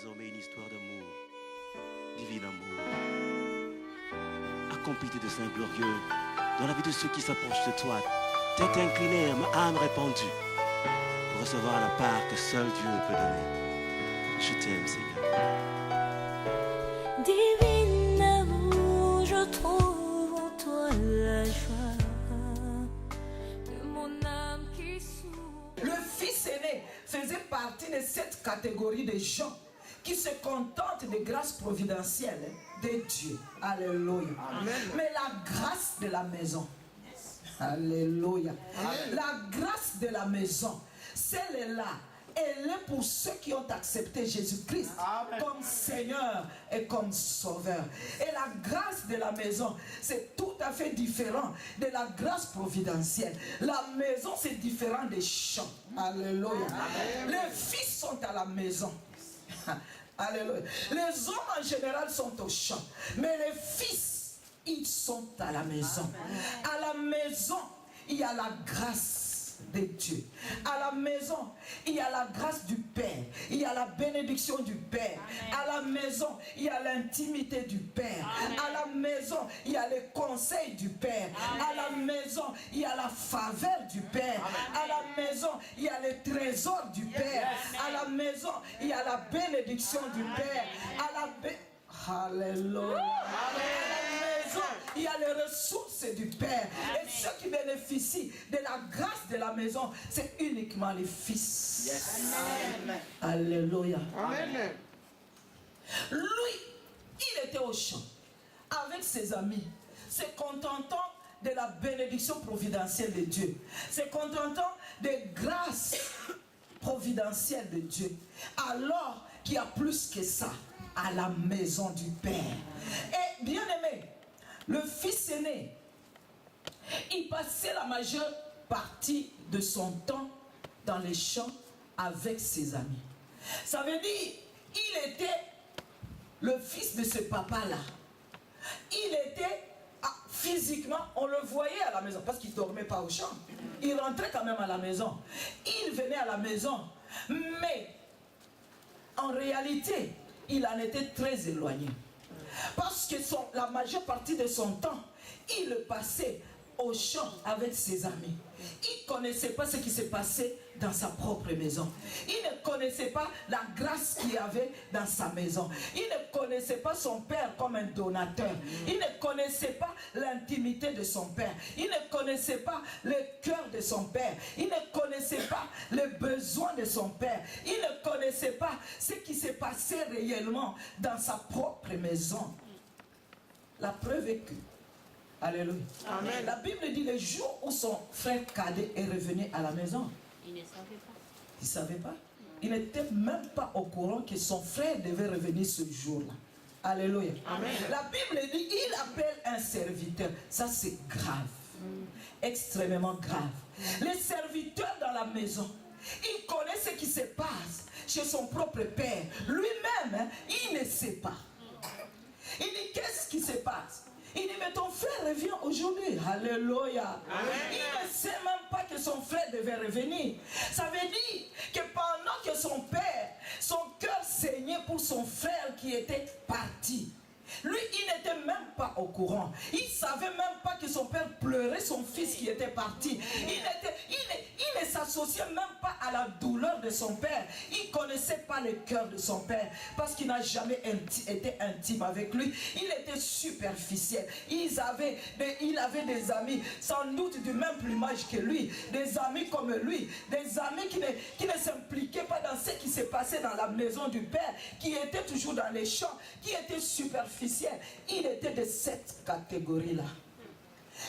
désormais une histoire d'amour, divin amour. Accompli de saints glorieux, dans la vie de ceux qui s'approchent de toi, tête inclinée, ma âme répandue, pour recevoir la part que seul Dieu peut donner. Je t'aime, Seigneur. Divin amour, je trouve en toi la joie de mon âme qui s'ouvre. Le fils aîné faisait partie de cette catégorie de gens qui se contentent des grâces providentielles de Dieu. Alléluia. Amen. Mais la grâce de la maison. Alléluia. Amen. La grâce de la maison, celle-là, elle est pour ceux qui ont accepté Jésus-Christ comme Seigneur et comme Sauveur. Et la grâce de la maison, c'est tout à fait différent de la grâce providentielle. La maison, c'est différent des champs. Alléluia. Amen. Les fils sont à la maison. Alléluia. Les hommes en général sont au champ, mais les fils, ils sont à la maison. À la maison, il y a la grâce de Dieu. À la maison, il y a la grâce du Père. Il y a la bénédiction du Père. À la maison, il y a l'intimité du Père. À la maison, il y a les conseils du Père. À la maison, il y a la faveur du Père. À la maison, il y a les trésors du Père. À la maison, il y a la bénédiction du Père. Alléluia. Il y a les ressources du Père. Amen. Et ceux qui bénéficient de la grâce de la maison, c'est uniquement les fils. Yes. Amen. Alléluia. Amen. Lui, il était au champ avec ses amis, se contentant de la bénédiction providentielle de Dieu, se contentant des grâces providentielles de Dieu, alors qu'il y a plus que ça à la maison du Père. Et bien aimé, le fils aîné, il passait la majeure partie de son temps dans les champs avec ses amis. Ça veut dire, il était le fils de ce papa-là. Il était, physiquement, on le voyait à la maison, parce qu'il ne dormait pas au champ. Il rentrait quand même à la maison. Il venait à la maison, mais en réalité, il en était très éloigné. Parce que la majeure partie de son temps, il le passait au champ avec ses amis. Il ne connaissait pas ce qui se passait dans sa propre maison. Il ne connaissait pas la grâce qu'il y avait dans sa maison. Il ne connaissait pas son père comme un donateur. Il ne connaissait pas l'intimité de son père. Il ne connaissait pas le cœur de son père. Il ne connaissait pas les besoins de son père. Il ne connaissait pas ce qui s'est passé réellement dans sa propre maison. La preuve est que, alléluia. Amen. La Bible dit le jour où son frère cadet est revenu à la maison, il ne savait pas. Il ne savait pas. Il n'était même pas au courant que son frère devait revenir ce jour-là. Alléluia. Amen. La Bible dit il appelle un serviteur. Ça c'est grave. Extrêmement grave. Les serviteurs dans la maison, il connaît ce qui se passe chez son propre père. Lui-même, il ne sait pas. Il dit qu'est-ce qui se passe? Il dit mais ton frère revient aujourd'hui. Alléluia. Amen. Il ne sait même pas que son frère devait revenir. Ça veut dire que pendant que son père, son cœur saignait pour son frère qui était parti, lui, il n'était même pas au courant. Il ne savait même pas que son père pleurait son fils qui était parti. Il ne s'associait même pas à la douleur de son père. Il ne connaissait pas le cœur de son père parce qu'il n'a jamais été intime avec lui. Il était superficiel. Il avait des amis sans doute du même plumage que lui. Des amis comme lui. Des amis qui ne s'impliquaient pas dans ce qui s'est passé dans la maison du père, qui étaient toujours dans les champs, qui étaient superficiels. Il était de cette catégorie-là.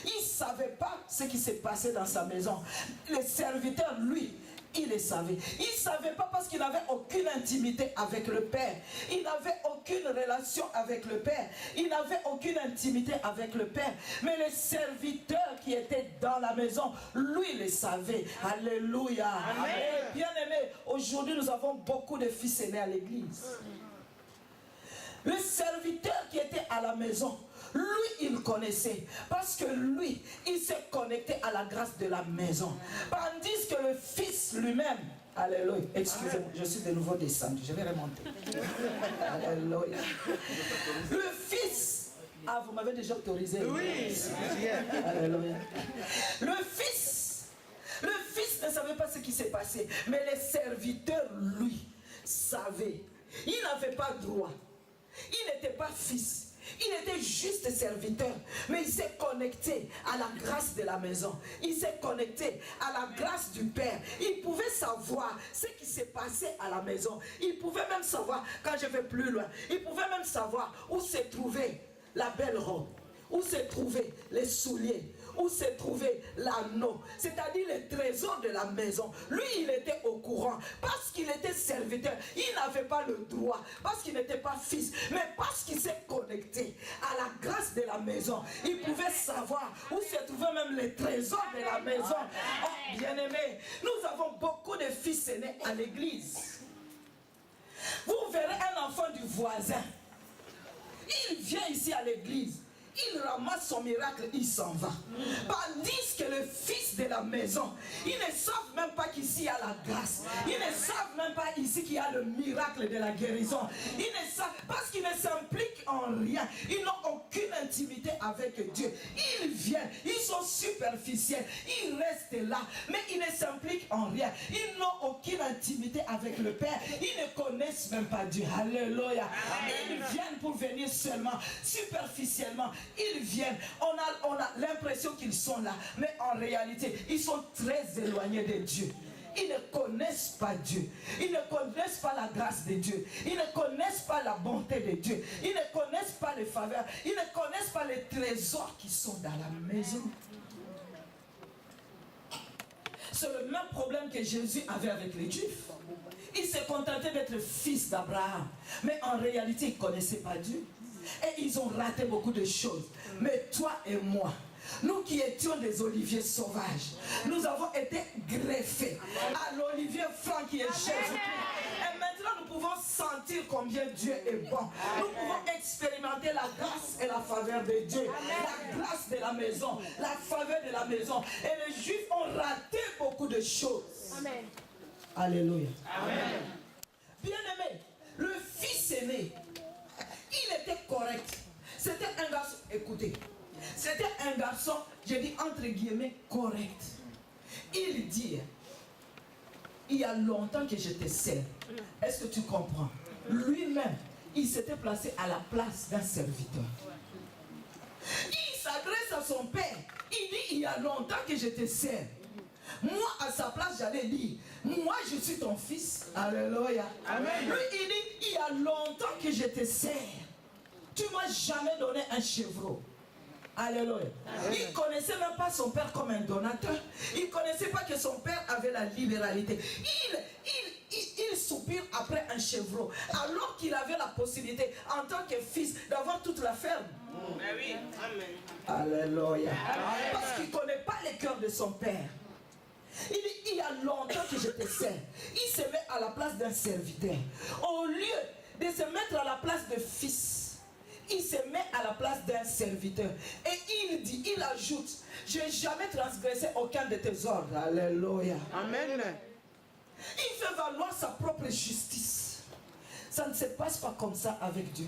Il ne savait pas ce qui s'est passé dans sa maison. Le serviteur, lui, il le savait. Il ne savait pas parce qu'il n'avait aucune intimité avec le Père. Il n'avait aucune relation avec le Père. Il n'avait aucune intimité avec le Père. Mais le serviteur qui était dans la maison, lui le savait. Alléluia. Amen. Et bien aimé, aujourd'hui nous avons beaucoup de fils aînés à l'église. Le serviteur qui était à la maison, lui, il connaissait. Parce que lui, il s'est connecté à la grâce de la maison. Tandis que le fils lui-même, Alléluia. Excusez-moi, je suis de nouveau descendu. Je vais remonter. Alléluia. Le Fils. Ah, vous m'avez déjà autorisé. Oui. Alléluia. Le Fils ne savait pas ce qui s'est passé. Mais les serviteurs, lui, savaient. Il n'avait pas droit. Il n'était pas fils. Il était juste serviteur, mais il s'est connecté à la grâce de la maison. Il s'est connecté à la grâce du Père. Il pouvait savoir ce qui s'est passé à la maison. Il pouvait même savoir, quand je vais plus loin, il pouvait même savoir où se trouvait la belle robe, où se trouvaient les souliers, où se trouvait l'anneau, c'est-à-dire le trésor de la maison. Lui, il était au courant, parce qu'il était serviteur. Il n'avait pas le droit, parce qu'il n'était pas fils, mais parce qu'il s'est connecté à la grâce de la maison. Il pouvait savoir où se trouvait même le trésor de la maison. Oh, bien-aimés, nous avons beaucoup de fils aînés à l'église. Vous verrez un enfant du voisin. Il vient ici à l'église. Il ramasse son miracle, il s'en va. Tandis que le fils de la maison, ils ne savent même pas qu'ici il y a la grâce. Ils ne savent même pas ici qu'il y a le miracle de la guérison. Ils ne savent, parce qu'ils ne s'impliquent en rien. Ils n'ont aucune intimité avec Dieu. Ils viennent, ils sont superficiels. Ils restent là, mais ils ne s'impliquent en rien. Ils n'ont aucune intimité avec le Père. Ils ne connaissent même pas Dieu. Alléluia. Ils viennent pour venir seulement, superficiellement. Ils viennent, on a l'impression qu'ils sont là, mais en réalité, ils sont très éloignés de Dieu. Ils ne connaissent pas Dieu. Ils ne connaissent pas la grâce de Dieu. Ils ne connaissent pas la bonté de Dieu. Ils ne connaissent pas les faveurs. Ils ne connaissent pas les trésors qui sont dans la maison. C'est le même problème que Jésus avait avec les Juifs. Il s'est contenté d'être fils d'Abraham, mais en réalité, il ne connaissait pas Dieu. Et ils ont raté beaucoup de choses. Mais toi et moi, nous qui étions des oliviers sauvages, nous avons été greffés à l'olivier franc qui est Jésus-Christ. Et maintenant nous pouvons sentir combien Dieu est bon. Nous pouvons expérimenter la grâce et la faveur de Dieu. La grâce de la maison, la faveur de la maison. Et les Juifs ont raté beaucoup de choses. Amen. Alléluia. Amen. Bien-aimé, le fils aîné, il était correct. C'était un garçon, écoutez, c'était un garçon, je dis entre guillemets, correct. Il dit, il y a longtemps que je te sers. Est-ce que tu comprends? Lui-même, il s'était placé à la place d'un serviteur. Il s'adresse à son père. Il dit, il y a longtemps que je te sers. Moi, à sa place, j'allais dire, moi, je suis ton fils. Alléluia. Amen. Lui, il dit, il y a longtemps que je te sers. Tu ne m'as jamais donné un chevreau. Alléluia. Il ne connaissait même pas son père comme un donateur. Il ne connaissait pas que son père avait la libéralité. Il soupire après un chevreau, alors qu'il avait la possibilité, en tant que fils, d'avoir toute la ferme. Oui. Amen. Alléluia. Parce qu'il ne connaît pas le cœur de son père. Il dit, il y a longtemps que je te sers. Il se met à la place d'un serviteur. Au lieu de se mettre à la place de fils, il se met à la place d'un serviteur. Et il dit, il ajoute, je n'ai jamais transgressé aucun de tes ordres. Alléluia. Amen. Il fait valoir sa propre justice. Ça ne se passe pas comme ça avec Dieu.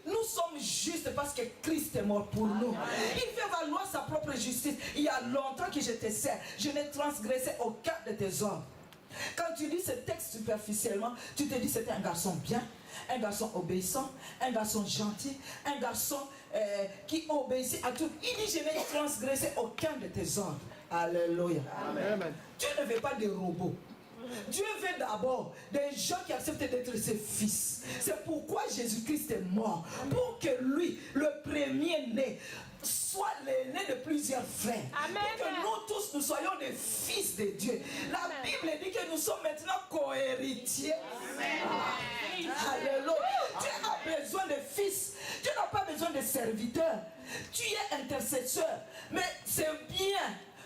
Nous sommes justes parce que Christ est mort pour nous. Il fait valoir sa propre justice. Il y a longtemps que je te sers. Je n'ai transgressé aucun de tes ordres. Quand tu lis ce texte superficiellement, tu te dis c'est un garçon bien, un garçon obéissant, un garçon gentil, un garçon qui obéit à tout. Il dit je n'ai transgressé aucun de tes ordres. Alléluia. Amen. Dieu ne veut pas des robots. Dieu veut d'abord des gens qui acceptent d'être ses fils. C'est pourquoi Jésus-Christ est mort. Pour que lui, le premier-né, soit l'aîné de plusieurs frères. Amen. Pour que nous tous, nous soyons des fils de Dieu. La Bible dit que nous sommes maintenant co-héritiers. Alléluia. Tu as besoin de fils. Tu n'as pas besoin de serviteurs. Tu es intercesseur. Mais c'est bien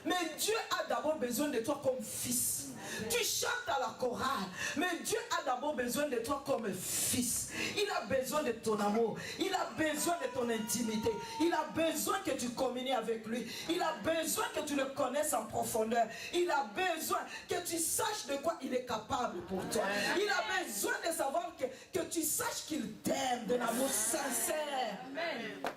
Mais Dieu a d'abord besoin de toi comme fils. Tu chantes à la chorale, mais Dieu a d'abord besoin de toi comme fils. Il a besoin de ton amour, il a besoin de ton intimité, il a besoin que tu communies avec lui, il a besoin que tu le connaisses en profondeur, il a besoin que tu saches de quoi il est capable pour toi. Il a besoin de savoir que tu saches qu'il t'aime d'un amour sincère. Amen.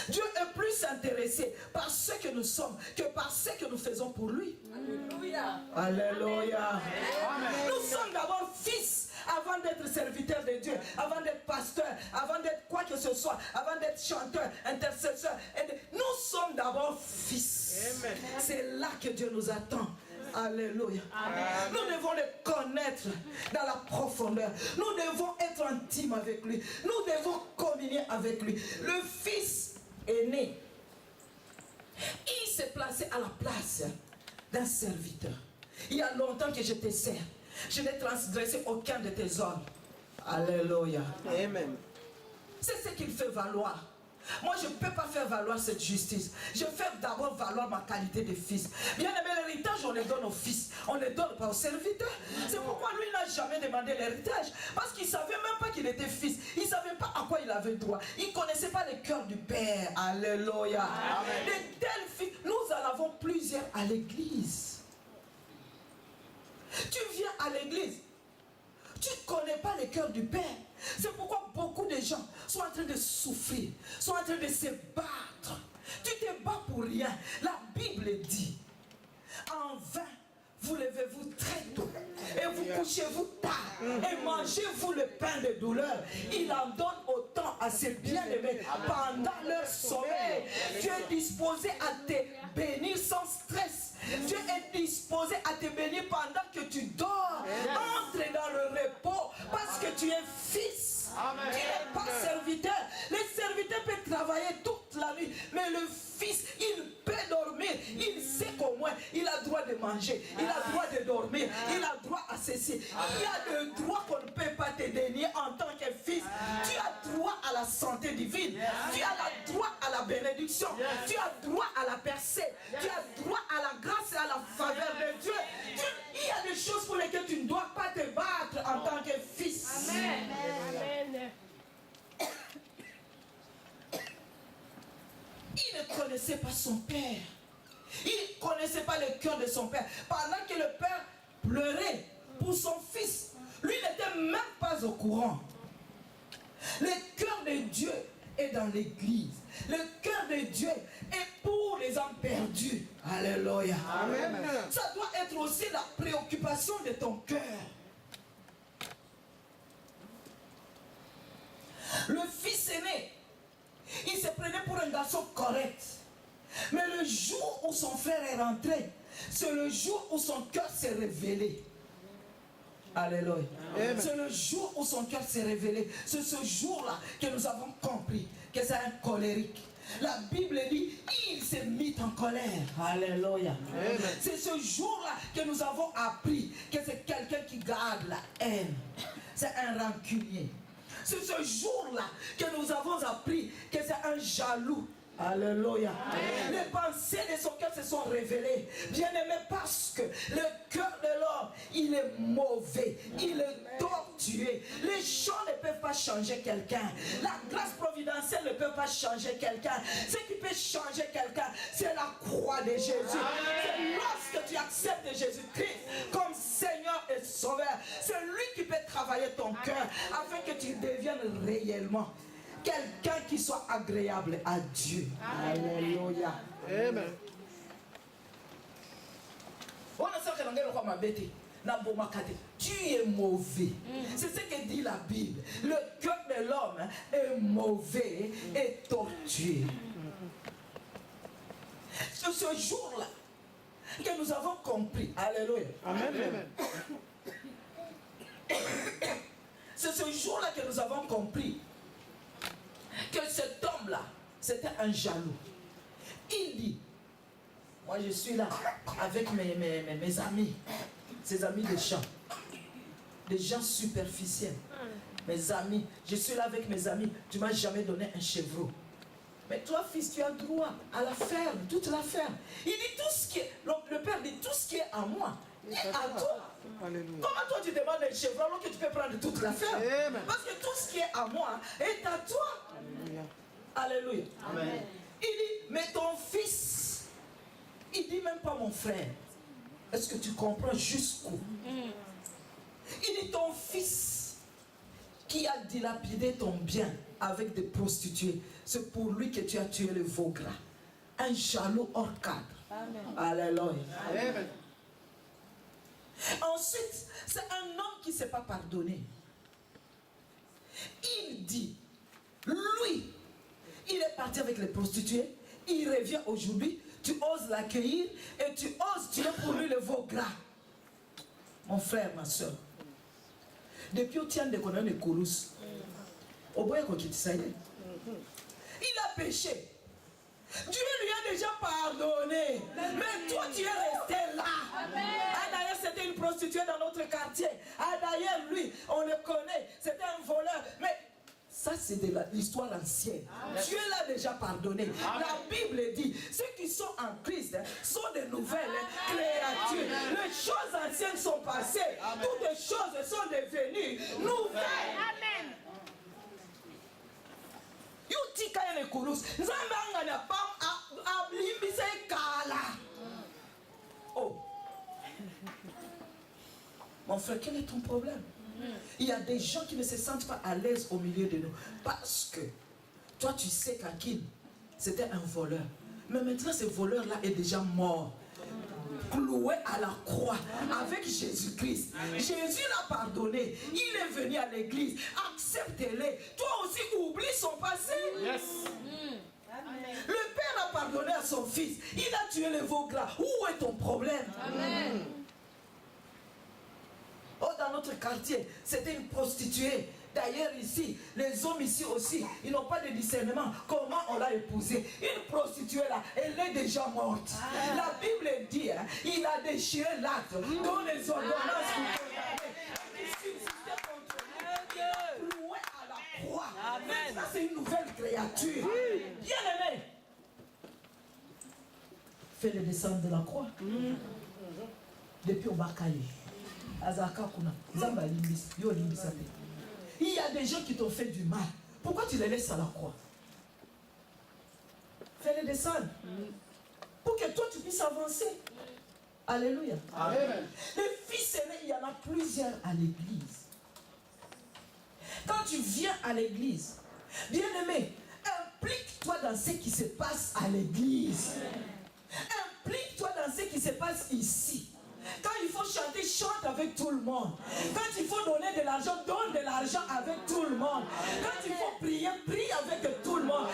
Dieu est plus intéressé par ce que nous sommes que par ce que nous faisons pour lui. Alléluia. Alléluia. Nous sommes d'abord fils avant d'être serviteurs de Dieu, avant d'être pasteurs, avant d'être quoi que ce soit, avant d'être chanteurs, intercesseurs. Nous sommes d'abord fils. C'est là que Dieu nous attend. Alléluia. Amen. Nous devons le connaître dans la profondeur. Nous devons être intimes avec lui. Nous devons communier avec lui. Le fils est né. Il s'est placé à la place d'un serviteur. Il y a longtemps que je te sers. Je n'ai transgressé aucun de tes ordres. Alléluia. Amen. C'est ce qu'il fait valoir. Moi, je ne peux pas faire valoir cette justice. Je fais d'abord valoir ma qualité de fils. Bien aimé, l'héritage, on le donne aux fils. On ne le donne pas aux serviteurs. C'est pourquoi lui n'a jamais demandé l'héritage. Parce qu'il ne savait même pas qu'il était fils. Il ne savait pas à quoi il avait droit. Il ne connaissait pas le cœur du Père. Alléluia. Amen. De tels fils, nous en avons plusieurs à l'église. Tu viens à l'église. Tu ne connais pas le cœur du Père. C'est pourquoi beaucoup de gens sont en train de souffrir, sont en train de se battre. Tu te bats pour rien. La Bible dit, en vain, vous levez-vous très tôt et vous couchez-vous tard et mangez-vous le pain de douleur. Il en donne autant à ses bien-aimés pendant leur sommeil. Dieu est disposé à te bénir sans stress. Dieu est disposé à te bénir pendant que tu dors. Entre dans le repos parce que tu es fils. Amen. Tu n'es pas serviteur. Le serviteur peut travailler toute la nuit, mais le fils, il peut dormir. Il sait qu'au moins, il a droit de manger, il a droit de dormir, il a droit à ceci. Il y a le droit qu'on ne peut pas te dénier en tant que fils. Tu as droit à la santé divine, tu as droit à la bénédiction, tu as droit à la percée, tu as droit à la grâce et à la faveur de Dieu. Il y a des choses pour lesquelles tu ne dois pas te battre en tant que fils. Amen. Amen. Il ne connaissait pas son père. Il ne connaissait pas le cœur de son père. Pendant que le père pleurait pour son fils, lui n'était même pas au courant. Le cœur de Dieu est dans l'église. Le cœur de Dieu est pour les âmes perdues. Alléluia. Amen. Ça doit être aussi la préoccupation de ton cœur. Le fils aîné, il se prenait pour un garçon correct. Mais le jour où son frère est rentré, c'est le jour où son cœur s'est révélé. Alléluia. C'est le jour où son cœur s'est révélé. C'est ce jour-là que nous avons compris que c'est un colérique. La Bible dit, il s'est mis en colère. Alléluia. C'est ce jour-là que nous avons appris que c'est quelqu'un qui garde la haine. C'est un rancunier. C'est ce jour-là que nous avons appris que c'est un jaloux. Alléluia. Les pensées de son cœur se sont révélées. Bien aimé, parce que le cœur de l'homme, il est mauvais. Il est tortué. Les gens ne peuvent pas changer quelqu'un. La grâce providentielle ne peut pas changer quelqu'un. Ce qui peut changer quelqu'un, c'est la croix de Jésus. C'est lorsque tu acceptes Jésus-Christ comme Seigneur et Sauveur. C'est lui qui peut travailler ton cœur afin que tu deviennes réellement quelqu'un qui soit agréable à Dieu. Alléluia. Amen. Tu es mauvais. C'est ce que dit la Bible. Le cœur de l'homme est mauvais et tortué. C'est ce jour-là que nous avons compris. Alléluia. Amen. C'est ce jour-là que nous avons compris que cet homme-là, c'était un jaloux. Il dit, moi je suis là avec mes amis, ces amis des gens superficiels. Mes amis, je suis là avec mes amis, tu ne m'as jamais donné un chevreau. Mais toi, fils, tu as droit à la ferme, toute la ferme. Il dit tout ce qui est, le père dit tout ce qui est à moi est à toi. Alléluia. Comment toi tu demandes un chevron alors que tu peux prendre toute la ferme? Amen. Parce que tout ce qui est à moi est à toi. Alléluia. Alléluia. Amen. Il dit, mais ton fils, il dit même pas mon frère. Est-ce que tu comprends jusqu'où? Il dit ton fils qui a dilapidé ton bien avec des prostituées, c'est pour lui que tu as tué le veau gras. Un jaloux hors cadre. Amen. Alléluia. Amen. Ensuite, c'est un homme qui ne s'est pas pardonné. Il dit, lui, il est parti avec les prostituées, il revient aujourd'hui, tu oses l'accueillir et tu oses tuer pour lui le veau gras. Mon frère, ma soeur, depuis au tient de connaître les courus, au bout il a péché. Dieu lui a déjà pardonné. Mais toi, tu es resté là. Ah, d'ailleurs, c'était une prostituée dans notre quartier. Ah, d'ailleurs, lui, on le connaît. C'était un voleur. Mais ça, c'est de l'histoire ancienne. Dieu l'a déjà pardonné. La Bible dit, ceux qui sont en Christ sont de nouvelles créatures. Les choses anciennes sont passées. Toutes les choses sont devenues nouvelles. Amen. Yutika ya nekulus. Nzambe angana pam ablimbise kala. Oh. Mon frère, quel est ton problème? Il y a des gens qui ne se sentent pas à l'aise au milieu de nous. Parce que toi, tu sais qu'Akin, c'était un voleur. Mais maintenant, ce voleur-là est déjà mort. Cloué à la croix avec Jésus-Christ. Jésus l'a pardonné. Il est venu à l'église. Accepte-les. Toi aussi, oublie son passé. Yes. Le père a pardonné à son fils. Il a tué le veau gras. Où est ton problème? Amen. Oh, dans notre quartier, c'était une prostituée. D'ailleurs ici, les hommes ici aussi, ils n'ont pas de discernement. Comment on l'a épousée? Une prostituée là, elle est déjà morte. La Bible dit, hein, il a déchiré l'acte dont les ordonnances vous condamnaient. Il subsistait contre lui. Il a cloué à la croix. Ça, c'est une nouvelle créature. Bien aimé. Fais-le descendre de la croix. Depuis au Bakaye. Azaka Kuna. Zamba Limbis. Yo Limbisate. Il y a des gens qui t'ont fait du mal. Pourquoi tu les laisses à la croix? Fais-les descendre. Pour que toi tu puisses avancer. Alléluia. Amen. Les fils aînés, il y en a plusieurs à l'église. Quand tu viens à l'église, bien aimé, implique-toi dans ce qui se passe à l'église. Implique-toi dans ce qui se passe ici. Quand il faut chanter, chante avec tout le monde. Quand il faut donner de l'argent, donne de l'argent avec tout le monde. Quand il faut prier, prie avec tout le monde.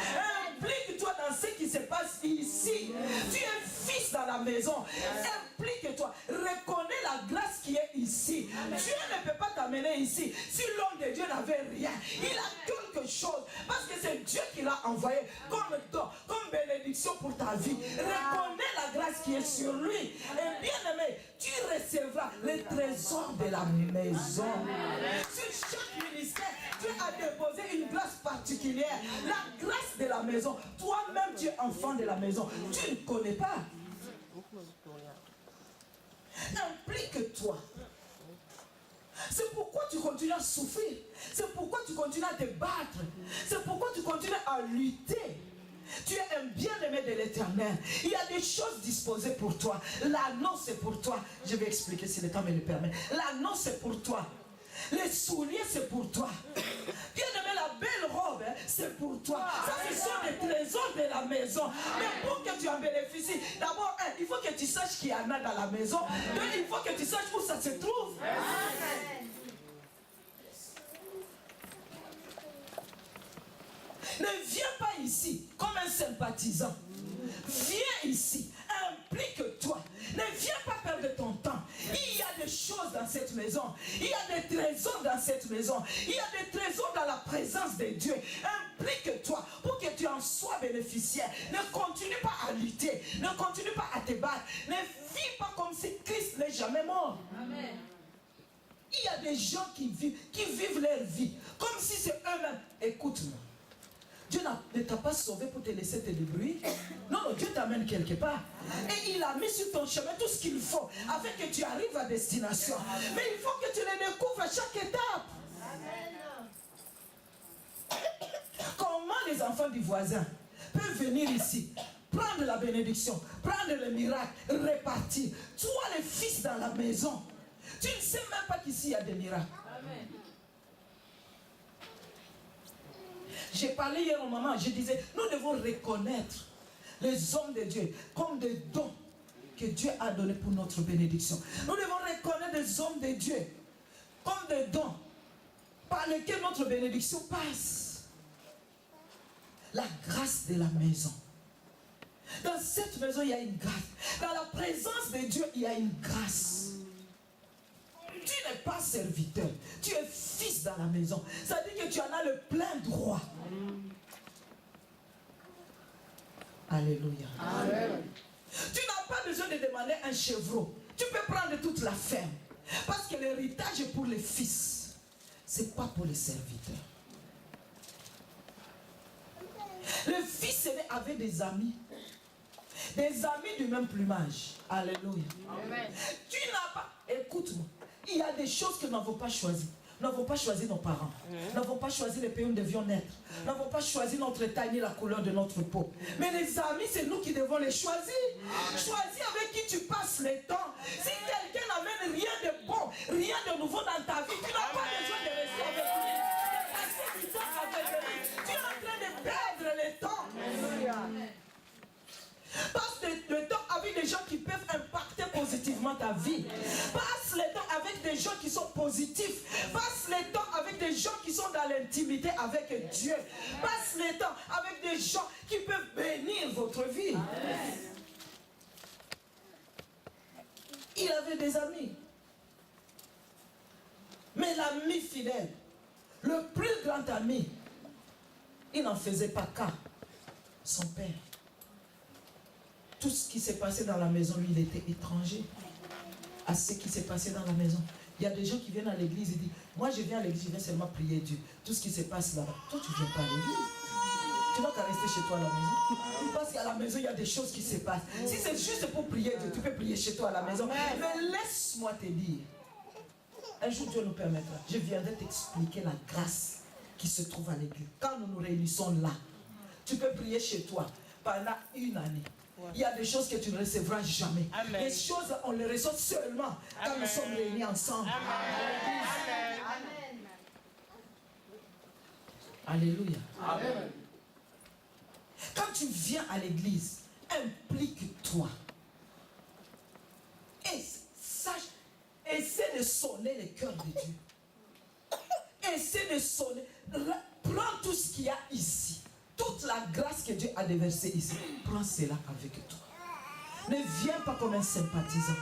Implique-toi dans ce qui se passe ici. Tu es fils dans la maison. Implique-toi. Reconnais la grâce qui est ici. Dieu ne peut pas t'amener ici si l'homme de Dieu n'avait rien. Il a quelque chose. Parce que c'est Dieu qui l'a envoyé comme don, comme bénédiction pour ta vie. Reconnais la grâce qui est sur lui. Et bien aimé, tu recevras les trésors de la maison. Sur chaque ministère, tu as déposé une grâce particulière. La grâce de la maison. Toi-même, tu es enfant de la maison. Tu ne connais pas. Implique-toi. C'est pourquoi tu continues à souffrir. C'est pourquoi tu continues à te battre. C'est pourquoi tu continues à lutter. Tu es un bien-aimé de l'Éternel. Il y a des choses disposées pour toi. L'anneau, c'est pour toi. Je vais expliquer si le temps me le permet. L'anneau, c'est pour toi. Les souliers, c'est pour toi. Bien-aimé, la belle robe, hein, c'est pour toi. Ça, ce sont des trésors de la maison. Mais pour que tu en bénéficies, d'abord, il faut que tu saches qu'il y en a dans la maison. Deux, il faut que tu saches où ça se trouve. Ne viens pas ici comme un sympathisant. Viens ici, implique-toi. Ne viens pas perdre ton temps. Il y a des choses dans cette maison. Il y a des trésors dans cette maison. Il y a des trésors dans la présence de Dieu. Implique-toi pour que tu en sois bénéficiaire. Ne continue pas à lutter. Ne continue pas à te battre. Ne vis pas comme si Christ n'est jamais mort. Amen. Il y a des gens qui vivent leur vie comme si c'est eux-mêmes. Écoute-moi. Dieu ne t'a pas sauvé pour te laisser te débrouiller. Non, non, Dieu t'amène quelque part. Et il a mis sur ton chemin tout ce qu'il faut afin que tu arrives à destination. Mais il faut que tu le découvres à chaque étape. Comment les enfants du voisin peuvent venir ici, prendre la bénédiction, prendre le miracle, répartir. Toi, le fils dans la maison, tu ne sais même pas qu'ici il y a des miracles. Amen. J'ai parlé hier au moment, je disais, nous devons reconnaître les hommes de Dieu comme des dons que Dieu a donnés pour notre bénédiction. Nous devons reconnaître des hommes de Dieu comme des dons par lesquels notre bénédiction passe. La grâce de la maison. Dans cette maison, il y a une grâce. Dans la présence de Dieu, il y a une grâce. Tu n'es pas serviteur, tu es fils dans la maison. Ça dit que tu en as le plein droit. Alléluia. Amen. Tu n'as pas besoin de demander un chevreau. Tu peux prendre toute la ferme. Parce que l'héritage est pour les fils. Ce n'est pas pour les serviteurs. Le fils aîné avait des amis. Des amis du même plumage. Alléluia. Amen. Tu n'as pas... Écoute-moi. Il y a des choses que nous n'avons pas choisies. Nous n'avons pas choisi nos parents. Nous n'avons pas choisi les pays où nous devions naître. Nous n'avons pas choisi notre taille ni la couleur de notre peau. Mais les amis, c'est nous qui devons les choisir. Choisis avec qui tu passes le temps. Si quelqu'un n'amène rien de bon, rien de nouveau dans ta vie, tu n'as pas besoin de rester avec lui. Passer du temps avec lui. Tu es en train de perdre le temps. Passe le temps avec des gens qui peuvent impacter positivement ta vie. Passe le temps avec des gens qui sont positifs. Passe le temps avec des gens qui sont dans l'intimité avec Dieu. Passe le temps avec des gens qui peuvent bénir votre vie. Amen. Il avait des amis. Mais l'ami fidèle, le plus grand ami, il n'en faisait pas cas. Son père. Tout ce qui s'est passé dans la maison, lui, il était étranger à ce qui s'est passé dans la maison. Il y a des gens qui viennent à l'église et disent, moi je viens à l'église, je viens seulement prier Dieu. Tout ce qui se passe là-bas, toi tu ne viens pas à l'église. Tu n'as qu'à rester chez toi à la maison. Parce qu'à la maison, il y a des choses qui se passent. Si c'est juste pour prier Dieu, tu peux prier chez toi à la maison. Mais laisse-moi te dire, un jour Dieu nous permettra, je viendrai t'expliquer la grâce qui se trouve à l'église. Quand nous nous réunissons là, tu peux prier chez toi pendant une année. Il y a des choses que tu ne recevras jamais. Amen. Les choses, on les reçoit seulement quand Amen. Nous sommes réunis ensemble. Amen. Amen. Alléluia. Amen. Quand tu viens à l'église, implique-toi. Et sache, essaie de sonner le cœur de Dieu. Essaie de sonner. Prends tout ce qu'il y a ici. Toute la grâce que Dieu a déversée ici, prends cela avec toi. Ne viens pas comme un sympathisant.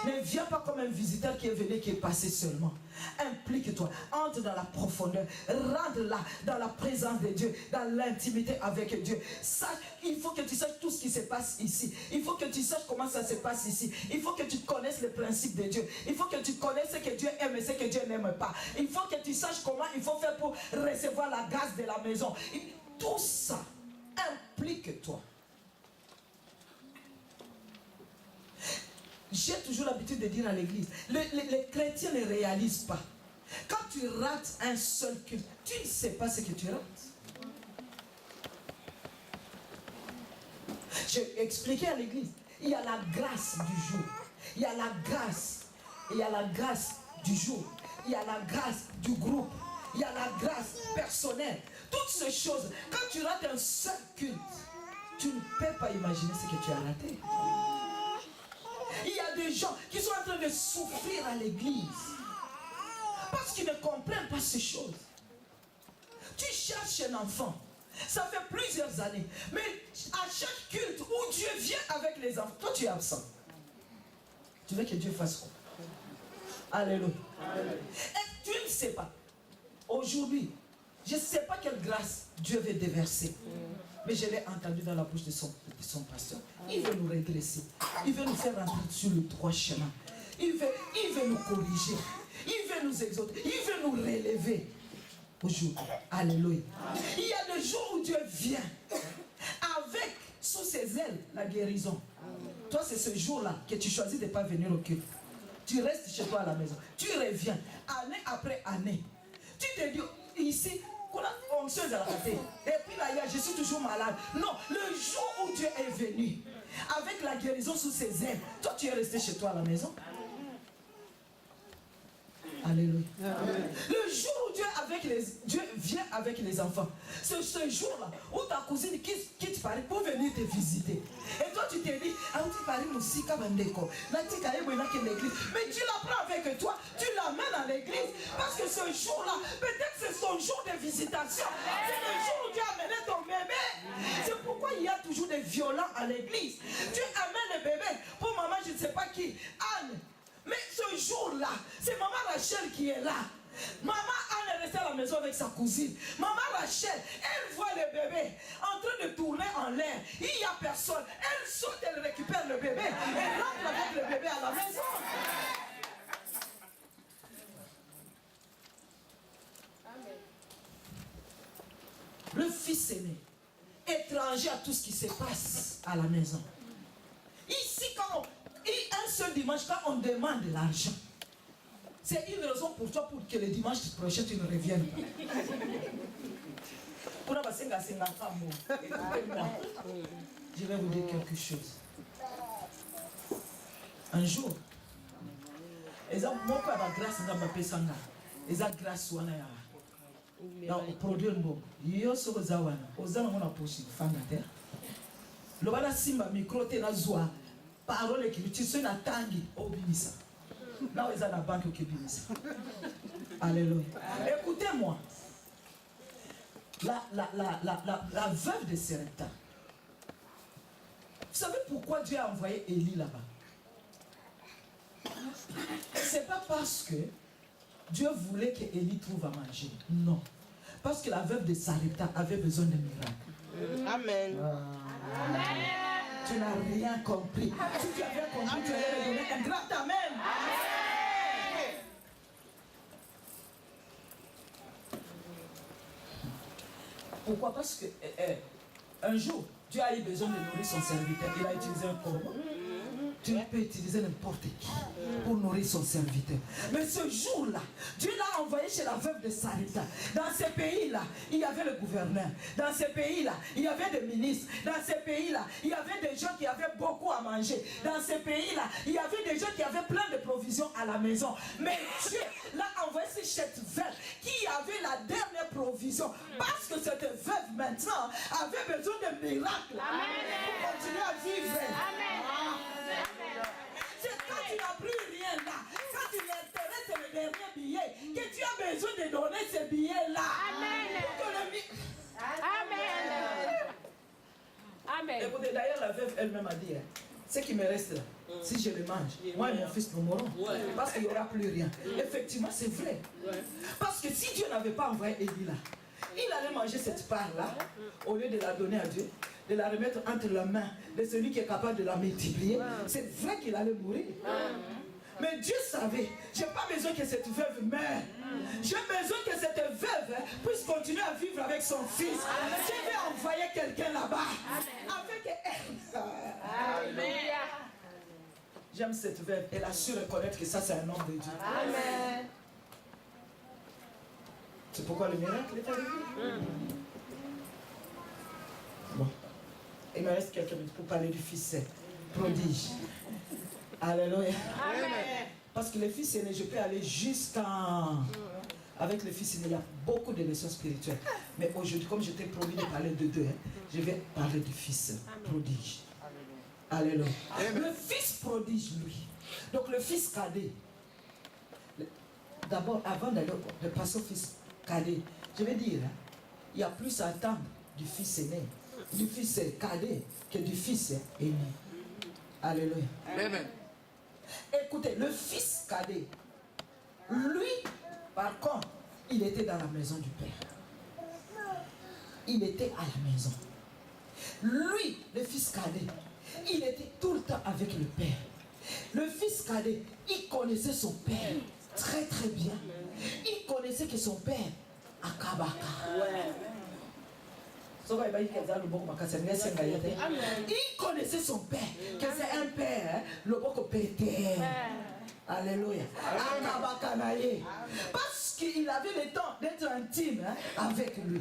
Ne viens pas comme un visiteur qui est venu, qui est passé seulement. Implique-toi, entre dans la profondeur, rentre là, dans la présence de Dieu, dans l'intimité avec Dieu. Sache, il faut que tu saches tout ce qui se passe ici. Il faut que tu saches comment ça se passe ici. Il faut que tu connaisses les principes de Dieu. Il faut que tu connaisses ce que Dieu aime et ce que Dieu n'aime pas. Il faut que tu saches comment il faut faire pour recevoir la grâce de la maison. Tout ça, implique-toi. J'ai toujours l'habitude de dire à l'église, les chrétiens ne réalisent pas. Quand tu rates un seul culte, tu ne sais pas ce que tu rates. J'ai expliqué à l'église, il y a la grâce du jour. Il y a la grâce. Il y a la grâce du jour. Il y a la grâce du groupe. Il y a la grâce personnelle. Toutes ces choses, quand tu rates un seul culte, tu ne peux pas imaginer ce que tu as raté. Il y a des gens qui sont en train de souffrir à l'église parce qu'ils ne comprennent pas ces choses. Tu cherches un enfant, ça fait plusieurs années, mais à chaque culte où Dieu vient avec les enfants, toi tu es absent. Tu veux que Dieu fasse quoi? Alléluia. Et tu ne sais pas. Aujourd'hui, je ne sais pas quelle grâce Dieu veut déverser. Mais je l'ai entendu dans la bouche de son pasteur. Il veut nous redresser. Il veut nous faire rentrer sur le droit chemin. Il veut nous corriger. Il veut nous exhorter. Il veut nous relever. Aujourd'hui. Alléluia. Il y a le jour où Dieu vient, avec sous ses ailes la guérison. Toi, c'est ce jour-là que tu choisis de ne pas venir au culte. Tu restes chez toi à la maison. Tu reviens, année après année. Tu te dis, ici, on se à la raté. Et puis là, je suis toujours malade. Non, le jour où Dieu est venu, avec la guérison sous ses ailes, toi, tu es resté chez toi à la maison. Alléluia. Le jour où Dieu vient avec les enfants, c'est ce jour-là où ta cousine quitte Paris pour venir te visiter. Et toi tu te dis, mais tu la prends avec toi, tu l'amènes à l'église. Parce que ce jour-là, peut-être c'est son jour de visitation. C'est le jour où tu as amené ton bébé. C'est pourquoi il y a toujours des violents à l'église. Tu amènes le bébé pour maman, je ne sais pas qui, Anne. Mais ce jour-là, c'est maman Rachel qui est là. Maman Anne est restée à la maison avec sa cousine. Maman Rachel, elle voit le bébé en train de tourner en l'air. Il n'y a personne. Elle saute, elle récupère le bébé. Elle rentre avec le bébé à la maison. Le fils aîné, étranger à tout ce qui se passe à la maison. Ici, un seul dimanche, quand on demande de l'argent, c'est une raison pour toi pour que le dimanche prochain tu ne reviennes pas. Écoutez-moi. Je vais vous dire quelque chose. Un jour, mon père a grâce à ma pesanga. Ils ont grâce à moi. Produire un bon. Yo so zawana. Ozana mona poshi fanga terre. Le bala simba micro te na zoa. Parole qui utilise na tangi obimisa. Là ils ont la banque qui obimisa. Alléluia. Écoutez-moi. La veuve de Serepta. Vous savez pourquoi Dieu a envoyé Élie là-bas? C'est pas parce que Dieu voulait que Élie trouve à manger. Non. Parce que la veuve de Sarepta avait besoin de miracles. Amen. Amen. Tu n'as rien compris. Si tu avais compris, tu allais me donner un grand amen. Amen. Pourquoi? Parce que un jour, Dieu a eu besoin de nourrir son serviteur. Il a utilisé un corbeau. Dieu peut utiliser n'importe qui pour nourrir son serviteur. Mais ce jour-là, Dieu l'a envoyé chez la veuve de Sarepta. Dans ces pays-là, il y avait le gouverneur. Dans ces pays-là, il y avait des ministres. Dans ces pays-là, il y avait des gens qui avaient beaucoup à manger. Dans ces pays-là, il y avait des gens qui avaient plein de provisions à la maison. Mais Dieu l'a envoyé chez cette veuve qui avait la dernière provision. Parce que cette veuve maintenant avait besoin de miracles pour continuer à vivre. C'est quand tu n'as plus rien là, quand tu l'intéresse c'est le dernier billet, que tu as besoin de donner ce billet-là. Amen. Amen. Écoutez, d'ailleurs, la veuve elle-même a dit, ce qui me reste là, si je le mange, moi et mon fils nous mourrons. Parce qu'il n'y aura plus rien. Effectivement, c'est vrai. Parce que si Dieu n'avait pas envoyé Élie là, il allait manger cette part-là, au lieu de la donner à Dieu, de la remettre entre les mains de celui qui est capable de la multiplier. C'est vrai qu'il allait mourir. Mais Dieu savait, je n'ai pas besoin que cette veuve meure. J'ai besoin que cette veuve puisse continuer à vivre avec son fils. Je vais envoyer quelqu'un là-bas. Avec elle. J'aime cette veuve. Elle a su reconnaître que ça c'est un homme de Dieu. Amen. C'est pourquoi le miracle est arrivé. Bon. Il me reste quelques minutes pour parler du fils prodige. Alléluia. Amen. Parce que le fils aîné, je peux aller jusqu'à... Avec le fils aîné, il y a beaucoup de leçons spirituelles. Mais aujourd'hui, comme je t'ai promis de parler de deux, je vais parler du fils prodige. Alléluia. Le fils prodige, lui. Donc le fils cadet. D'abord, avant de passer au fils cadet, je vais dire, il y a plus à attendre du fils aîné, du fils cadet, que du fils aîné. Alléluia. Amen. Écoutez, le fils cadet, lui, par contre, il était dans la maison du Père. Il était à la maison. Lui, le fils cadet, il était tout le temps avec le Père. Le fils cadet, il connaissait son Père très très bien. Il connaissait que son Père a Kabaka. Il connaissait son père, que c'est un père, le boko pété. Alléluia. Parce qu'il avait le temps d'être intime avec lui.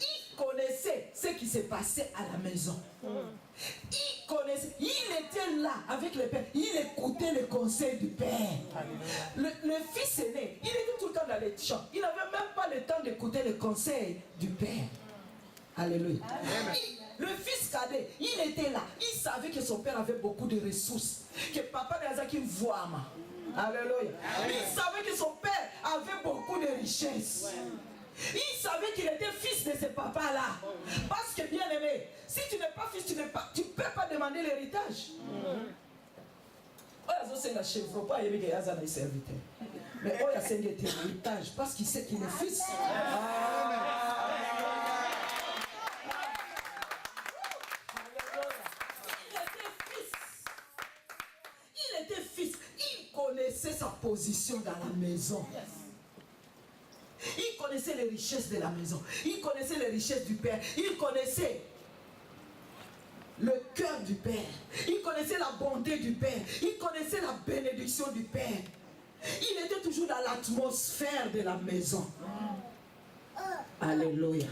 Il connaissait ce qui s'est passé à la maison. Il connaissait, il était là avec le père, il écoutait les conseils du père. Le fils aîné, il était tout le temps dans les champs. Il n'avait même pas le temps d'écouter les conseils du père. Alléluia. Le fils cadet, il était là. Il savait que son père avait beaucoup de ressources. Que papa Nazaki voit. Alléluia. Il savait que son père avait beaucoup de richesses. Il savait qu'il était fils de ce papa-là. Parce que bien aimé, si tu n'es pas fils, tu ne peux pas demander l'héritage. Mais oh, il a un héritage parce qu'il sait qu'il est fils. Il était fils. Il connaissait sa position dans la maison. Il connaissait les richesses de la maison. Il connaissait les richesses du père. Il connaissait le cœur du père. Il connaissait la bonté du père. Il connaissait la bénédiction du père. Il était toujours dans l'atmosphère de la maison. Alléluia.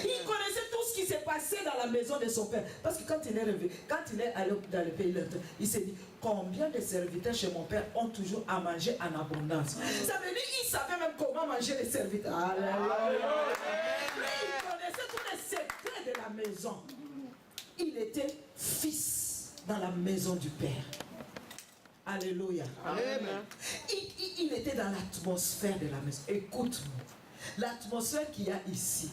Il connaissait tout ce qui s'est passé dans la maison de son père. Parce que quand il est revenu, quand il est allé dans le pays, il s'est dit, combien de serviteurs chez mon père ont toujours à manger en abondance. Ça veut dire qu'il savait même comment manger les serviteurs. Alléluia. Il connaissait tous les secrets de la maison. Il était fils dans la maison du père. Alléluia. Il était dans l'atmosphère de la maison. Écoute-moi. L'atmosphère qu'il y a ici,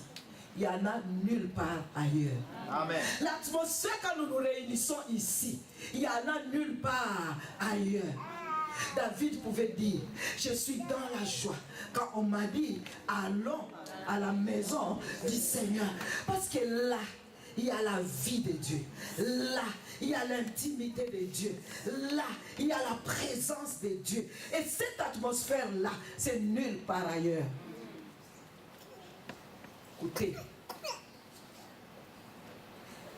il n'y en a nulle part ailleurs. Amen. L'atmosphère quand nous nous réunissons ici, il n'y en a nulle part ailleurs. David pouvait dire, je suis dans la joie. Quand on m'a dit, allons à la maison du Seigneur. Parce que là, il y a la vie de Dieu. Là, il y a l'intimité de Dieu. Là, il y a la présence de Dieu. Et cette atmosphère-là, c'est nulle part ailleurs. Écoutez.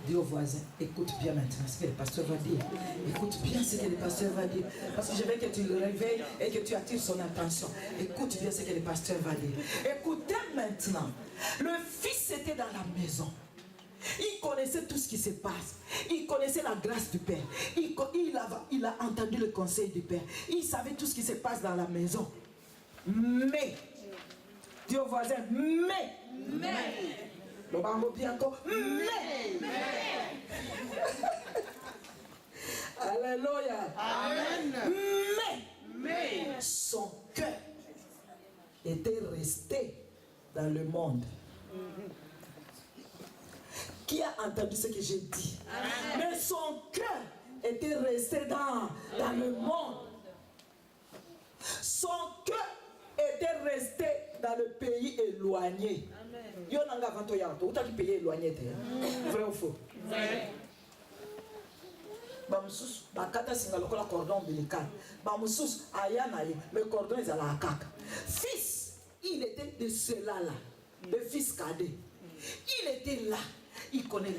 Dis au voisin, écoute bien maintenant ce que le pasteur va dire. Écoute bien ce que le pasteur va dire. Parce que je veux que tu le réveilles et que tu attires son attention. Écoute bien ce que le pasteur va dire. Écoutez maintenant. Le fils était dans la maison. Il connaissait tout ce qui se passe. Il connaissait la grâce du Père. Il a entendu le conseil du Père. Il savait tout ce qui se passe dans la maison. Mais, dis au voisin, mais. Le bambou bien encore, mais. Alléluia. Amen. Mais son cœur était resté dans le monde. Qui a entendu ce que j'ai dit? Amen. Mais son cœur était resté dans le monde. Son cœur était resté dans le pays éloigné. Il y a un pays éloigné. Vrai ou faux? Vrai. Cordon ombilical. Le cordon est à la caca. Fils, il était de cela là. Le fils cadet. Il était là. Il connaît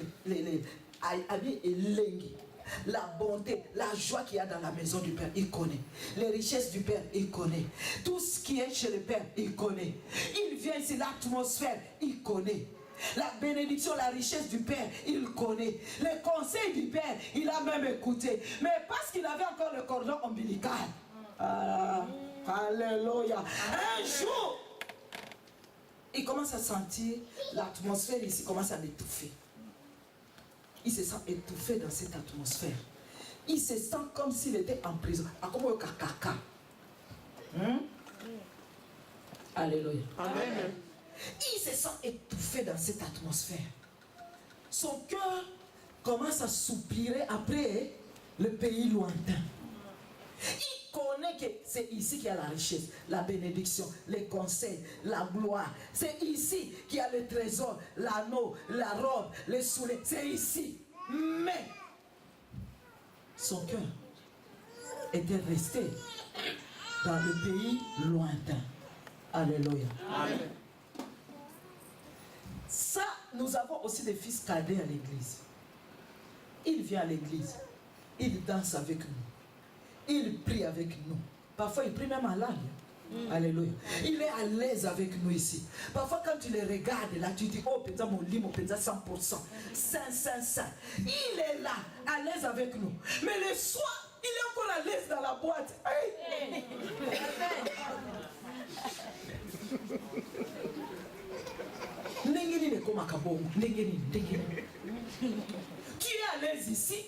la bonté, la joie qu'il y a dans la maison du Père, il connaît. Les richesses du Père, il connaît. Tout ce qui est chez le Père, il connaît. Il vient ici, l'atmosphère, il connaît. La bénédiction, la richesse du Père, il connaît. Les conseils du Père, il a même écouté. Mais parce qu'il avait encore le cordon ombilical. Alléluia. Un jour, il commence à sentir l'atmosphère ici commence à l'étouffer. Il se sent étouffé dans cette atmosphère. Il se sent comme s'il était en prison. Alléluia. Amen. Il se sent étouffé dans cette atmosphère. Son cœur commence à soupirer après le pays lointain. Il connaît que c'est ici qu'il y a la richesse, la bénédiction, les conseils, la gloire. C'est ici qu'il y a le trésor, l'anneau, la robe, les souliers. C'est ici. Mais son cœur était resté dans le pays lointain. Alléluia. Amen. Ça, nous avons aussi des fils cadets à l'église. Il vient à l'église. Il danse avec nous. Il prie avec nous. Parfois, il prie même en langue. Alléluia. Il est à l'aise avec nous ici. Parfois, quand tu les regardes, là, tu dis, oh, peut-être mon lit, mon peut-être 100%. Saint. Il est là, à l'aise avec nous. Mais le soir, il est encore à l'aise dans la boîte. Hey. Tu es à l'aise ici,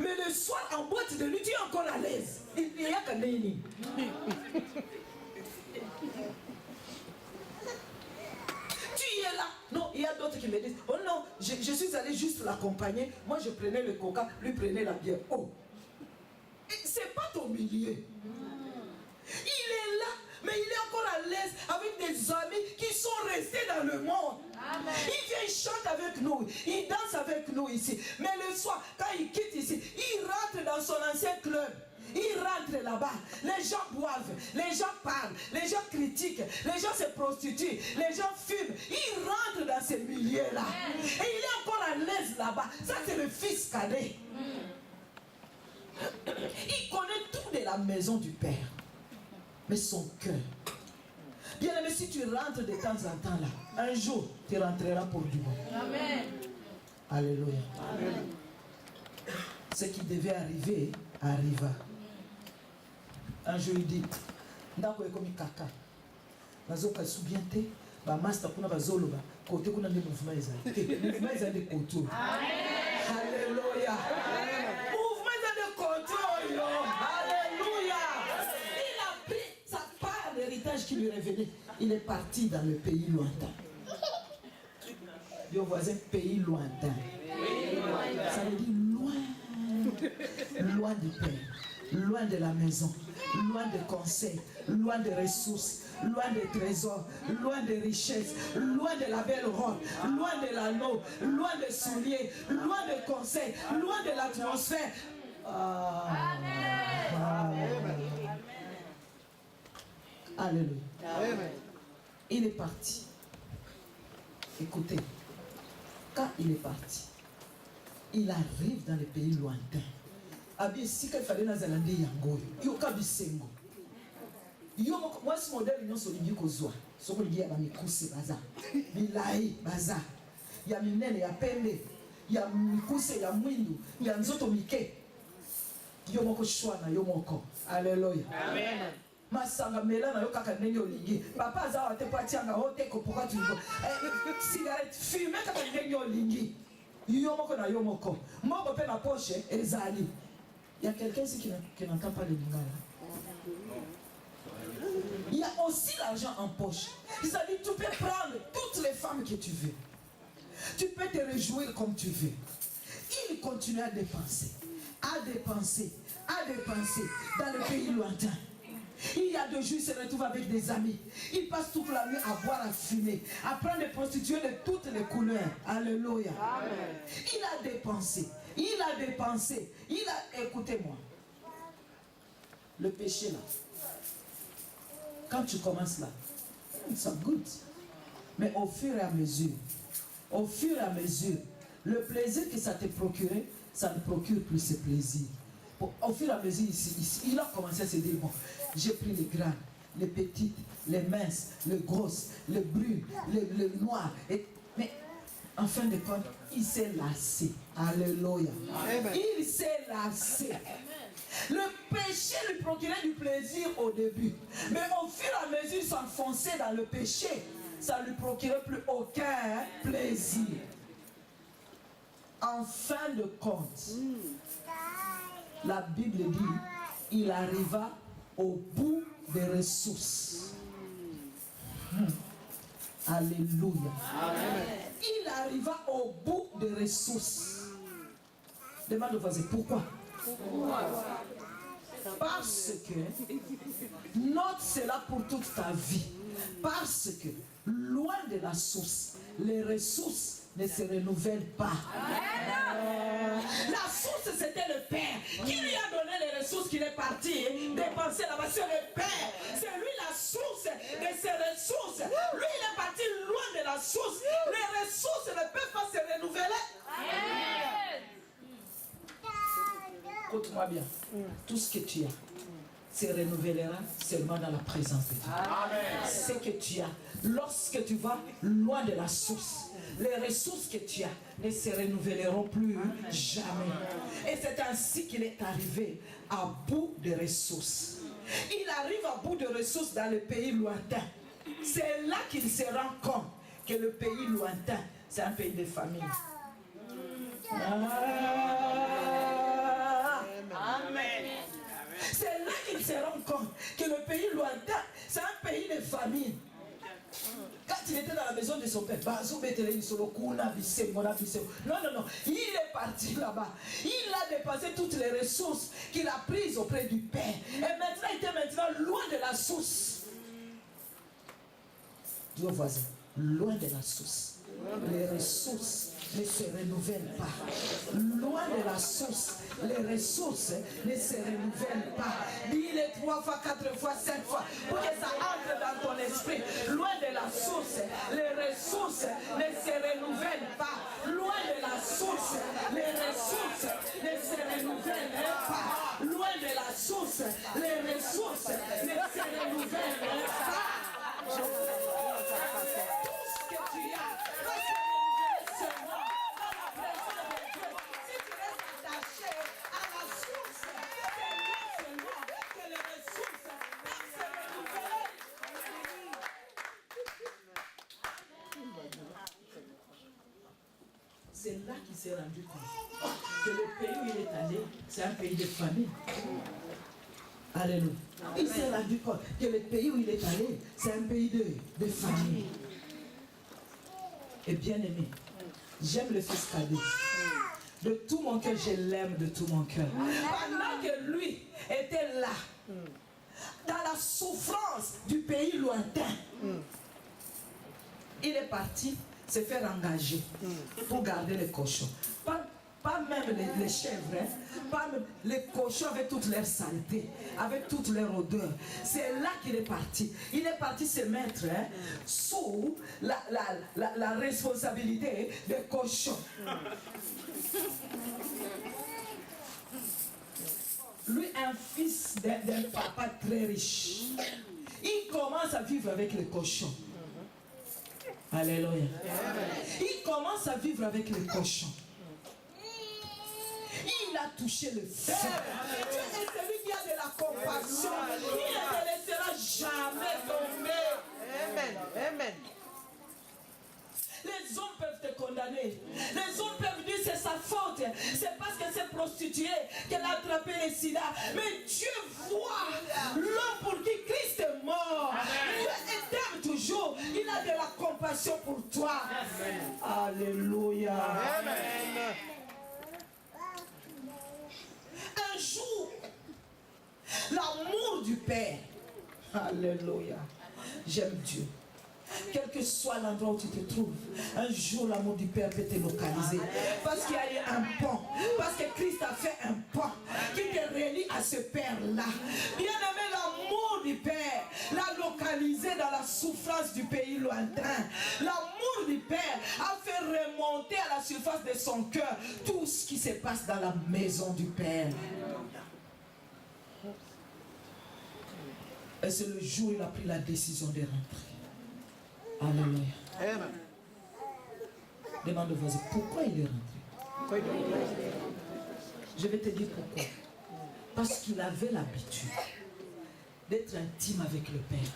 mais le soir en boîte de nuit, tu es encore à l'aise. Il n'y a qu'un nini. Tu es là. Non, il y a d'autres qui me disent, oh non, je suis allé juste l'accompagner. Moi, je prenais le coca, lui prenait la bière. Oh, c'est pas ton milieu. Il est là, mais il est encore à l'aise avec des amis qui sont restés dans le monde. Amen. Il vient, il chante avec nous, il danse avec nous ici. Mais le soir, quand il quitte ici, il rentre dans son ancien club. Il rentre là-bas, les gens boivent, les gens parlent, les gens critiquent, les gens se prostituent, les gens fument. Il rentre dans ces milieux-là. Et il est encore à l'aise là-bas. Ça, c'est le fils cadet. Il connaît tout de la maison du Père. Mais son cœur. Bien aimé, si tu rentres de temps en temps là, un jour, tu rentreras pour du bon. Amen. Alléluia. Amen. Ce qui devait arriver, arriva. Un jour, il dit, ndako ekomi kaka. Bazoka soubiente, ba master kuna bazoloba, côté kuna de mouvement ezali. Mouvement ezali de contour. Amen. Alléluia. Mouvement ezali de contour. Alléluia. Il a pris sa part d'héritage qui lui revenait. Il est parti dans le pays lointain. Dieu voisin, pays lointain. Ça veut dire loin. Loin du Père. Loin de la maison. Loin de conseils, loin de ressources, loin de trésors, loin de richesses, loin de la belle robe, loin de l'anneau, loin de souliers, loin de conseils, loin de l'atmosphère. Alléluia. Il est parti. Écoutez, quand il est parti, il arrive dans les pays lointains. Abi sika fallait na zalande yango yo kabisengo yo moi ce modèle non solingi kozwa soko liya ba mikuse baza milai baza ya minene ya pembe ya mikuse ya mwindu ya nzoto mike yo moko shwana yo moko. Alléluia. Amen. Masanga mela na yo kaka ndenge olingi papa aza wa te patianga hote ko pourquoi tu cigarette fume kaka ndenge olingi yo moko na yo moko moko pe na poche ezali. Il y a quelqu'un ici qui n'entend pas le lingala. Il y a aussi l'argent en poche. C'est-à-dire tu peux prendre toutes les femmes que tu veux. Tu peux te réjouir comme tu veux. Il continue à dépenser dans le pays lointain. Il y a 2 jours, il se retrouve avec des amis. Il passe toute la nuit à boire, à fumer, à prendre des prostituées de toutes les couleurs. Alléluia. Amen. Il a dépensé. Écoutez-moi. Le péché là. Quand tu commences là, ça goûte. Mais au fur et à mesure, le plaisir que ça te procurait, ça ne procure plus ce plaisir. Au fur et à mesure, ici, il a commencé à se dire, bon, j'ai pris les grandes, les petites, les minces, les grosses, les brunes, les noires. Mais en fin de compte, il s'est lassé. Alléluia. Amen. Il s'est lassé. Le péché lui procurait du plaisir au début. Mais au fur et à mesure, il s'enfonçait dans le péché. Ça ne lui procurait plus aucun plaisir. En fin de compte, la Bible dit, il arriva au bout des ressources. Alléluia. Amen. Il arriva au bout des ressources. Demande au voisin, pourquoi? Parce que, note cela pour toute ta vie. Parce que, loin de la source, les ressources ne se renouvellent pas. La source, c'était le Père. Qui lui a donné les ressources qu'il est parti dépenser là-bas? C'est le Père. C'est lui la source de ses ressources. Lui, il est parti loin de la source. Les ressources ne peuvent pas renouvelé. Écoute-moi bien. Tout ce que tu as se renouvellera seulement dans la présence de Dieu. Ce que tu as, lorsque tu vas loin de la source, les ressources que tu as ne se renouvelleront plus jamais. Et c'est ainsi qu'il est arrivé à bout de ressources. Il arrive à bout de ressources dans le pays lointain. C'est là qu'il se rend compte que le pays lointain, c'est un pays de famille. Amen. C'est là qu'il se rend compte que le pays lointain, c'est un pays de famille. Quand il était dans la maison de son père, non, non, il est parti là-bas. Il a dépassé toutes les ressources qu'il a prises auprès du Père. Et maintenant, il était loin de la source. Dis au voisin, loin de la source. Les ressources ne se renouvellent pas. Loin de la source, les ressources ne se renouvellent pas. Dis-le 3 fois, 4 fois, 5 fois, pour que ça entre dans ton esprit. Loin de la source, les ressources ne se renouvellent pas. Loin de la source, les ressources ne se renouvellent pas. Loin de la source, les ressources ne se renouvellent pas. Tout ce que tu as, c'est là qu'il s'est rendu compte que le pays où il est allé, c'est un pays de famille. Alléluia. Il s'est rendu compte que le pays où il est allé, c'est un pays de famille. Et bien aimé, j'aime le fils cadet. De tout mon cœur, je l'aime de tout mon cœur. Pendant que lui était là, dans la souffrance du pays lointain, il est parti se faire engager pour garder les cochons. Pas même les chèvres, hein? Pas même les cochons avec toute leur saleté, avec toute leur odeur. C'est là qu'il est parti. Il est parti se mettre sous la responsabilité des cochons. Lui, un fils d'un papa très riche, il commence à vivre avec les cochons. Alléluia. Il commence à vivre avec les cochons. Il a touché le feu. Dieu est celui qui a de la compassion. Il ne te laissera jamais tomber. Amen. Amen. Les hommes peuvent te condamner. Les hommes peuvent dire c'est sa faute. C'est parce que c'est prostituée qu'elle a attrapé le sida. Mais Dieu voit l'homme pour qui Christ est mort. Dieu t'aime toujours. Il a de la compassion pour toi. Alléluia. Amen. Un jour, l'amour du Père. Alléluia. J'aime Dieu. Quel que soit l'endroit où tu te trouves, un jour l'amour du Père peut te localiser. Parce qu'il y a eu un pont. Parce que Christ a fait un pont qui te relie à ce Père-là. Bien-aimé, l'amour du Père l'a localisé dans la souffrance du pays lointain. L'amour du Père a fait remonter à la surface de son cœur tout ce qui se passe dans la maison du Père. Et c'est le jour où il a pris la décision de rentrer. Alléluia. Amen. Demande au voisin, pourquoi il est rentré? Je vais te dire pourquoi. Parce qu'il avait l'habitude d'être intime avec le Père.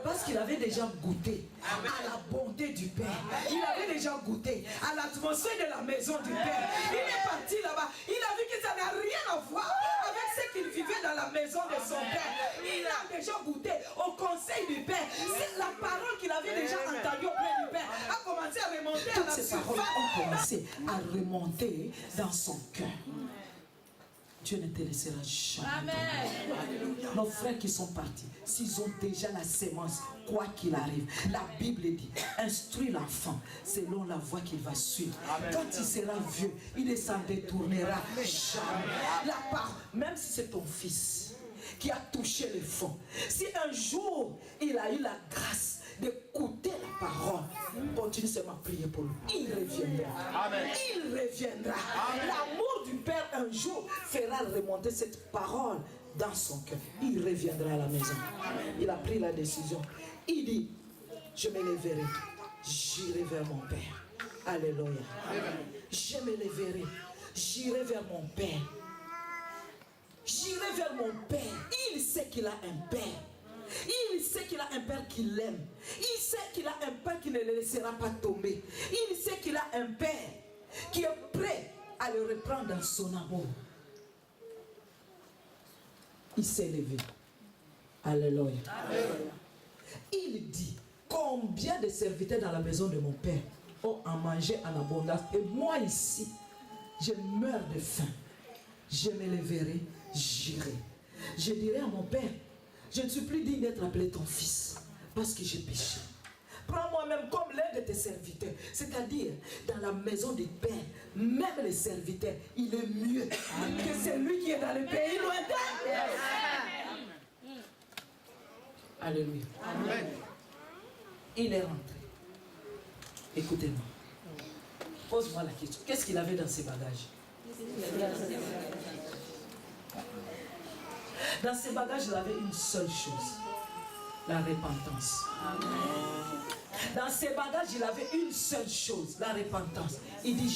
Parce qu'il avait déjà goûté à la bonté du Père. Il avait déjà goûté à l'atmosphère de la maison du Père. Il est parti là-bas. Il a vu que ça n'a rien à voir avec ce qu'il vivait dans la maison de son Père. Il a déjà goûté au conseil du Père. C'est la parole qu'il avait déjà entendue auprès du Père a commencé à remonter à la surface. Toutes ces paroles ont commencé à remonter dans son cœur. Dieu ne te laissera jamais. Amen. Nos frères qui sont partis, s'ils ont déjà la sémence, quoi qu'il arrive, la Bible dit, instruis l'enfant selon la voie qu'il va suivre. Amen. Quand il sera vieux, il ne s'en détournera jamais. La part, même si c'est ton fils qui a touché le fond, si un jour il a eu la grâce d'écouter la parole, ton continue seulement à prier pour lui. Il reviendra. Amen. Il reviendra. L'amour du Père un jour fera remonter cette parole dans son cœur. Il reviendra à la maison. Il a pris la décision. Il dit, je me lèverai, j'irai vers mon Père. Alléluia. Je me lèverai, j'irai vers mon Père. J'irai vers mon Père. Il sait qu'il a un Père. Il sait qu'il a un Père qui l'aime. Il sait qu'il a un Père qui ne le laissera pas tomber. Il sait qu'il a un Père qui est prêt à le reprendre dans son amour. Il s'est levé. Alléluia. Il dit, combien de serviteurs dans la maison de mon Père ont à manger en abondance. Et moi ici, je meurs de faim. Je me lèverai, j'irai. Je dirai à mon Père, je ne suis plus digne d'être appelé ton fils, parce que j'ai péché. Prends-moi même comme l'un de tes serviteurs. C'est-à-dire, dans la maison du Père, même les serviteurs, il est mieux que celui qui est dans le pays lointain. Alléluia. Amen. Il est rentré. Écoutez-moi. Pose-moi la question. Qu'est-ce qu'il avait dans ses bagages? Dans ses bagages, il avait une seule chose. La repentance. Dans ses bagages, il avait une seule chose. La repentance. Il dit,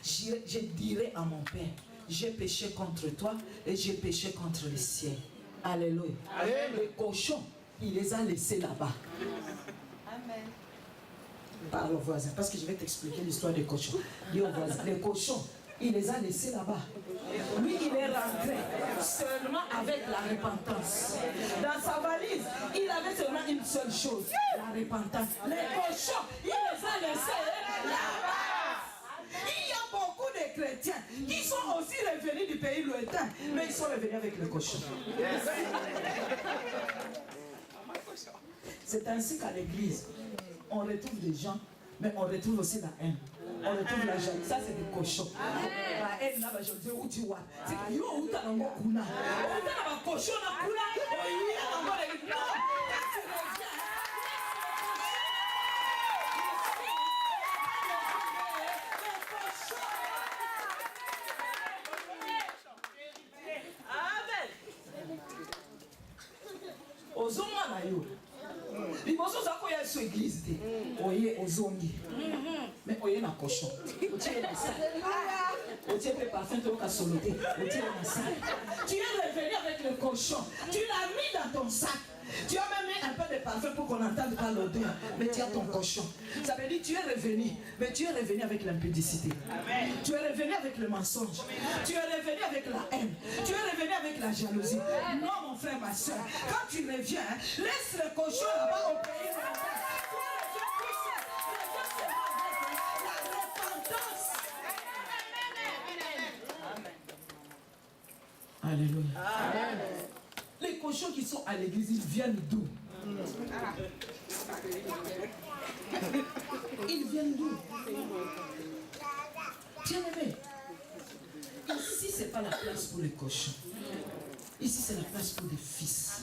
j'irai. Je dirai à mon Père, j'ai péché contre toi et j'ai péché contre le ciel. Alléluia. Amen. Les cochons, il les a laissés là-bas. Amen. Parle au voisin, parce que je vais t'expliquer l'histoire des cochons. Dis au voisin, les cochons, il les a laissés là-bas. Lui, il est rentré seulement avec la repentance. Dans sa valise, il avait seulement une seule chose, la repentance. Les cochons, il les a laissés là-bas. Il y a beaucoup de chrétiens qui sont aussi revenus du pays lointain, mais ils sont revenus avec les cochons. C'est ainsi qu'à l'église, on retrouve des gens, mais on retrouve aussi la haine. On retrouve la jalousie. Ça, c'est des cochons. La haine, là, je dis, où tu vois? C'est que yo, où t'as l'ango kuna? Où t'as l'ango cochon, là, kuna? Oh, il y a l'ango de non! Ozonga na yo. Liboso za ko ya so église te. Oye ozongi. Mais oye na cochon. Otie na ça. Otie pe parfum to ka soloté. Otie na ça. Tu es revenu avec le cochon. Tu l'as mis dans ton sac. Tu as même mis un peu de parfum pour qu'on n'entende pas l'odeur. Mais tu as ton cochon. Ça veut dire tu es revenu. Mais tu es revenu avec l'impudicité. Tu es revenu avec le mensonge. Tu es revenu avec la haine. Tu es revenu avec la jalousie. Non, mon frère, ma soeur. Quand tu reviens, laisse le cochon là-bas au pays. Alléluia. Amen. Les cochons qui sont à l'église, ils viennent d'où? Ils viennent d'où? Bien-aimé, ici, ce n'est pas la place pour les cochons. Ici, c'est la place pour des fils.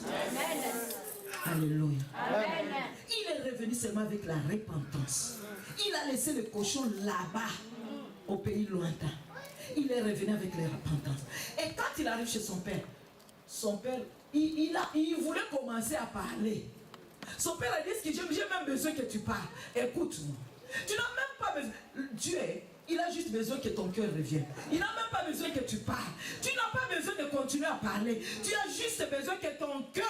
Alléluia. Amen. Il est revenu seulement avec la repentance. Il a laissé le cochon là-bas, au pays lointain. Il est revenu avec la repentance. Et quand il arrive chez son père, il voulait commencer à parler. Son père a dit, j'ai même besoin que tu parles. Écoute-moi. Tu n'as même pas besoin. Dieu, il a juste besoin que ton cœur revienne. Il n'a même pas besoin que tu parles. Tu n'as pas besoin de continuer à parler. Tu as juste besoin que ton cœur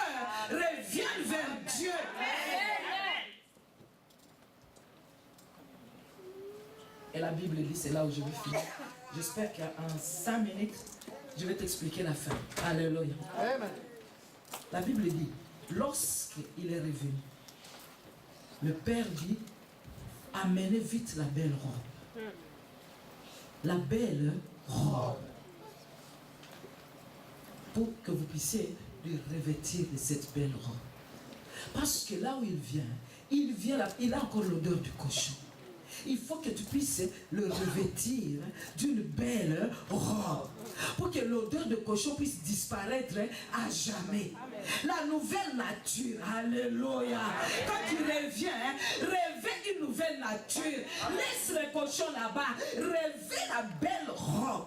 revienne vers Dieu. Et la Bible dit, c'est là où je vais finir. J'espère qu'en 5 minutes, je vais t'expliquer la fin. Alléluia. Amen. La Bible dit, lorsqu'il est revenu, le Père dit, amenez vite la belle robe. La belle robe. Pour que vous puissiez lui revêtir de cette belle robe. Parce que là où il vient, il a encore l'odeur du cochon. Il faut que tu puisses le revêtir d'une belle robe pour que l'odeur de cochon puisse disparaître à jamais. La nouvelle nature, alléluia. Quand tu reviens, revêt une une nouvelle nature. Laisse les cochons là-bas. Rêvez la belle robe.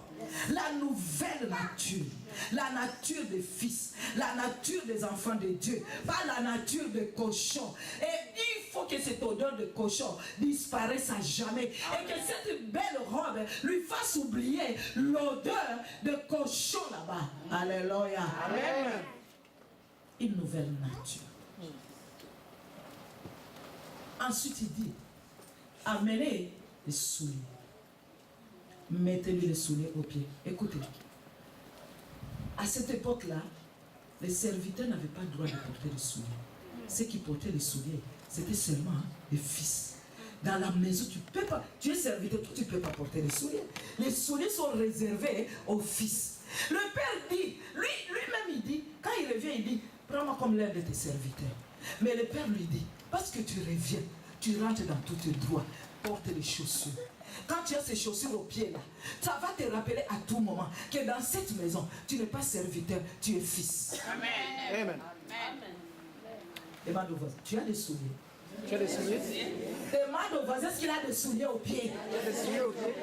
La nouvelle nature. La nature des fils. La nature des enfants de Dieu. Pas la nature des cochons. Et il faut que cette odeur de cochon disparaisse à jamais. Et que cette belle robe lui fasse oublier l'odeur de cochon là-bas. Alléluia. Amen. Une nouvelle nature. Ensuite, il dit, amenez les souliers. Mettez-lui les souliers aux pieds. Écoutez, à cette époque-là, les serviteurs n'avaient pas le droit de porter les souliers. Ceux qui portaient les souliers, c'était seulement les fils. Dans la maison, tu peux pas, tu es serviteur, tu ne peux pas porter les souliers. Les souliers sont réservés aux fils. Le père dit, lui-même il dit, quand il revient, il dit, prends-moi comme l'un de tes serviteurs. Mais le père lui dit, parce que tu reviens, tu rentres dans tous tes droits, porte les chaussures. Quand tu as ces chaussures aux pieds là, ça va te rappeler à tout moment que dans cette maison, tu n'es pas serviteur, tu es fils. Amen. Amen. Demande au voisin, tu as des souliers. Tu as des souliers? Demande au voisin s'il a des souliers aux pieds. Tu as des souliers au pied?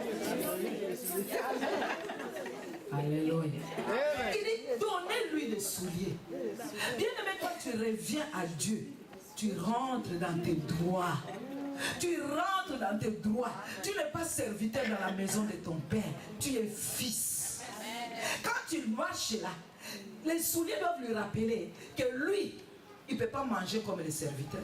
Alléluia. Amen. Il dit, donnez-lui des souliers. Bien aimé, quand tu reviens à Dieu, tu rentres dans tes droits. Tu rentres dans tes droits. Tu n'es pas serviteur dans la maison de ton père. Tu es fils. Quand tu marches là, les souliers doivent lui rappeler que lui, il ne peut pas manger comme les serviteurs.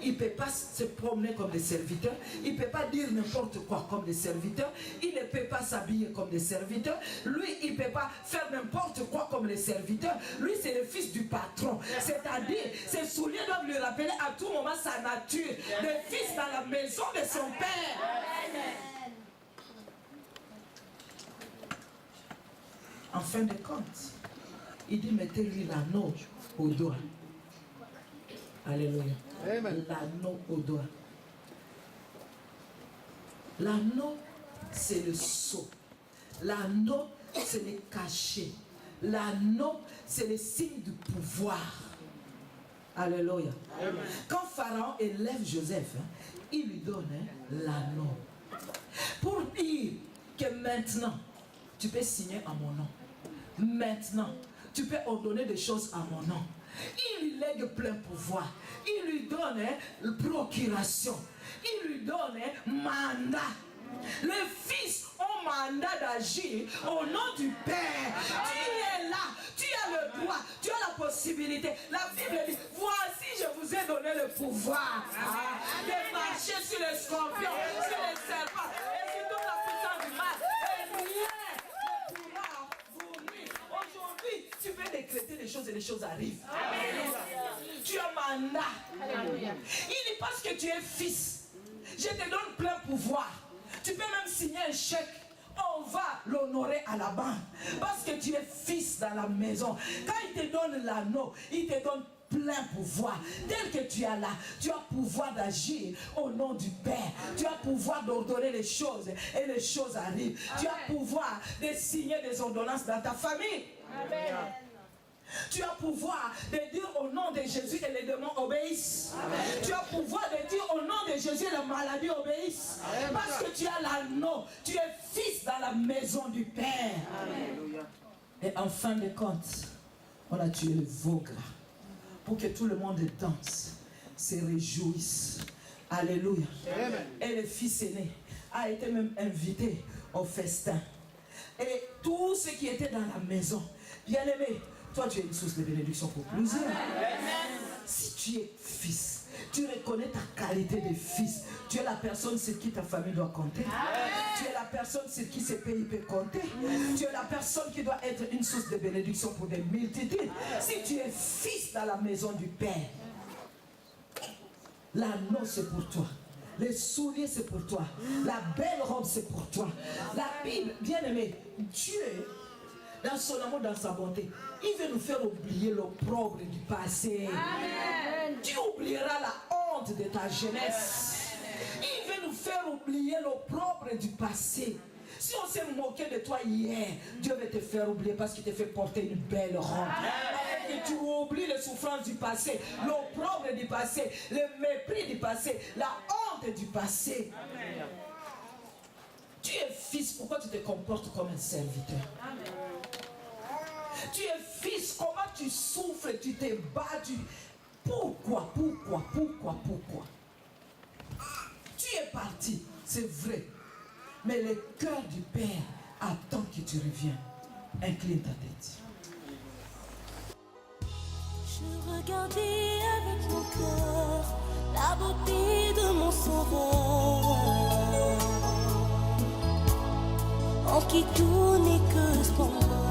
Il ne peut pas se promener comme des serviteurs. Il ne peut pas dire n'importe quoi comme des serviteurs. Il ne peut pas s'habiller comme des serviteurs. Lui, il ne peut pas faire n'importe quoi comme les serviteurs. Lui, c'est le fils du patron. C'est-à-dire, ses souliers doivent lui rappeler à tout moment sa nature de fils dans la maison de son père. En fin de compte, il dit, mettez-lui l'anneau au doigt. Alléluia. Amen. L'anneau au doigt. L'anneau, c'est le sceau. L'anneau, c'est le cachet. L'anneau, c'est le signe du pouvoir. Alléluia. Amen. Quand Pharaon élève Joseph, il lui donne l'anneau. Pour dire que maintenant, tu peux signer à mon nom. Maintenant, tu peux ordonner des choses à mon nom. Il lui lègue plein pouvoir. Il lui donne procuration. Il lui donne mandat. Les fils ont mandat d'agir au nom du Père. Tu es là. Tu as le droit. Tu as la possibilité. La Bible dit, voici je vous ai donné le pouvoir de marcher sur les scorpions, sur les serpents et sur toute la puissance du mal. Et rien ne pourra vous nuire. Aujourd'hui, tu peux décréter les choses et les choses arrivent. Tu as mandat. Il dit parce que tu es fils, je te donne plein pouvoir. Tu peux même signer un chèque. On va l'honorer à la banque. Parce que tu es fils dans la maison. Quand il te donne l'anneau, il te donne plein pouvoir. Tel que tu as là, tu as pouvoir d'agir au nom du Père. Tu as pouvoir d'ordonner les choses et les choses arrivent. Tu as pouvoir de signer des ordonnances dans ta famille. Amen. Tu as pouvoir de dire au nom de Jésus et les démons obéissent. Amen. Tu as pouvoir de dire au nom de Jésus et les maladies obéissent. Amen. Parce que tu as l'anneau. Tu es fils dans la maison du Père. Amen. Et en fin de compte, on a tué le veau gras pour que tout le monde danse, se réjouisse. Alléluia. Amen. Et le fils aîné a été même invité au festin. Et tous ceux qui étaient dans la maison, bien aimés, toi, tu es une source de bénédiction pour plusieurs. Si tu es fils, tu reconnais ta qualité de fils. Tu es la personne sur qui ta famille doit compter. Tu es la personne sur qui ce pays peut compter. Tu es la personne qui doit être une source de bénédiction pour des multitudes. Si tu es fils dans la maison du Père, l'anneau c'est pour toi. Les souliers c'est pour toi. La belle robe c'est pour toi. La Bible, bien aimé, Dieu, dans son amour, dans sa bonté, il veut nous faire oublier l'opprobre du passé. Amen. Tu oublieras la honte de ta jeunesse. Amen. Il veut nous faire oublier l'opprobre du passé. Si on s'est moqué de toi hier, Dieu va te faire oublier parce qu'il te fait porter une belle robe. Afin que tu oublies les souffrances du passé, l'opprobre du passé, le mépris du passé, la honte honte du passé. Amen. Tu es fils, pourquoi tu te comportes comme un serviteur? Amen. Tu es fils, comment tu souffres, tu te bats, Pourquoi? Tu es parti, c'est vrai. Mais le cœur du Père attend que tu reviennes. Incline ta tête. Je regardais avec mon cœur la beauté de mon sauveur, en qui tout n'est que splendeur.